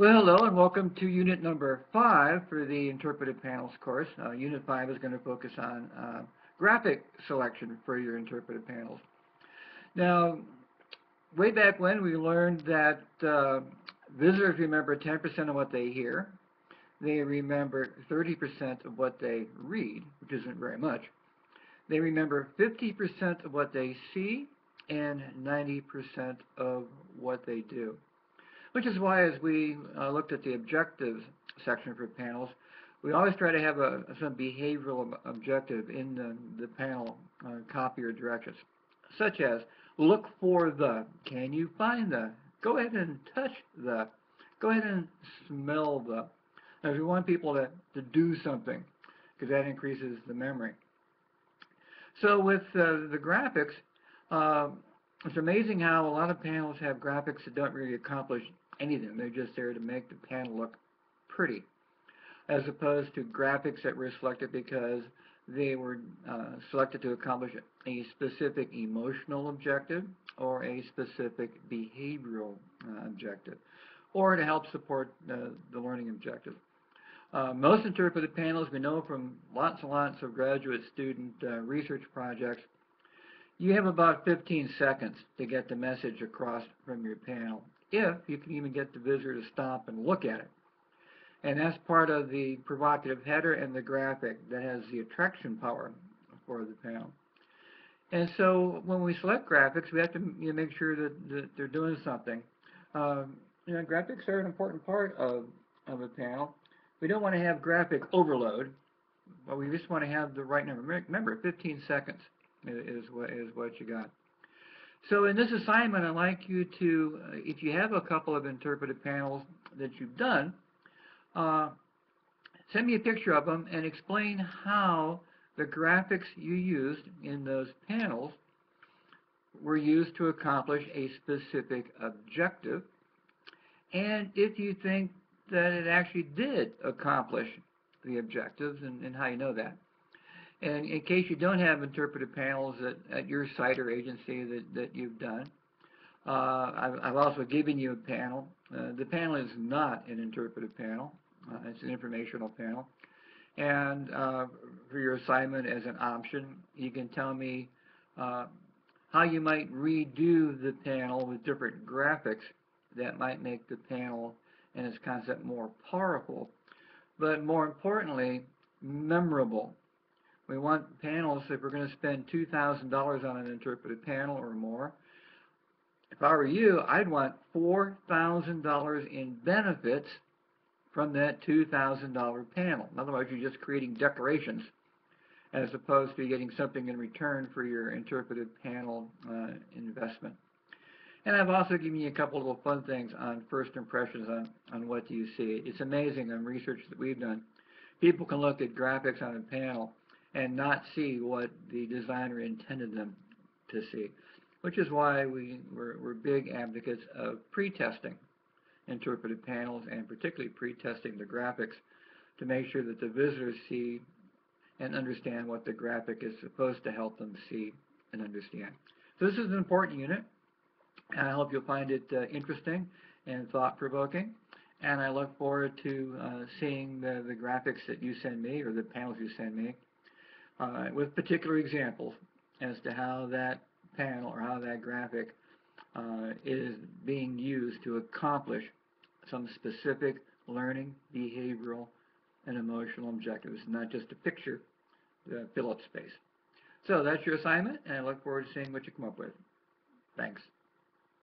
Well, hello and welcome to unit number 5 for the Interpretive Panels course. Unit 5 is going to focus on graphic selection for your interpretive panels. Now, way back when we learned that visitors remember 10% of what they hear. They remember 30% of what they read, which isn't very much. They remember 50% of what they see and 90% of what they do. Which is why, as we looked at the objectives section for panels, we always try to have some behavioral objective in the panel copy or directions, such as look for the, can you find the, go ahead and touch the, go ahead and smell the. Now, we want people to do something, because that increases the memory. So with the graphics, it's amazing how a lot of panels have graphics that don't really accomplish anything. They're just there to make the panel look pretty, as opposed to graphics that were selected because they were selected to accomplish a specific emotional objective or a specific behavioral objective, or to help support the learning objective. Most interpretive panels, we know from lots and lots of graduate student research projects, you have about 15 seconds to get the message across from your panel, if you can even get the visitor to stop and look at it. And that's part of the provocative header and the graphic that has the attraction power for the panel. And so when we select graphics, we have to make sure that they're doing something. Graphics are an important part of a panel. We don't want to have graphic overload, but we just want to have the right number. Remember, 15 seconds is what you got. So in this assignment, I'd like you to, if you have a couple of interpretive panels that you've done, send me a picture of them and explain how the graphics you used in those panels were used to accomplish a specific objective, and if you think that it actually did accomplish the objectives, and how you know that. And in case you don't have interpretive panels at your site or agency that you've done, I've also given you a panel. The panel is not an interpretive panel. It's an informational panel. And for your assignment as an option, you can tell me how you might redo the panel with different graphics that might make the panel and its concept more powerful, but more importantly, memorable. We want panels, if we're going to spend $2,000 on an interpretive panel or more, if I were you, I'd want $4,000 in benefits from that $2,000 panel. In other words, you're just creating decorations as opposed to getting something in return for your interpretive panel investment. And I've also given you a couple of little fun things on first impressions on what do you see. It's amazing on research that we've done. People can look at graphics on a panel and not see what the designer intended them to see, which is why we're big advocates of pre-testing interpretive panels, and particularly pre-testing the graphics to make sure that the visitors see and understand what the graphic is supposed to help them see and understand. So this is an important unit, and I hope you'll find it interesting and thought-provoking. And I look forward to seeing the graphics that you send me, or the panels you send me, with particular examples as to how that panel or how that graphic is being used to accomplish some specific learning, behavioral, and emotional objectives, not just a picture to fill up space. So that's your assignment, and I look forward to seeing what you come up with. Thanks.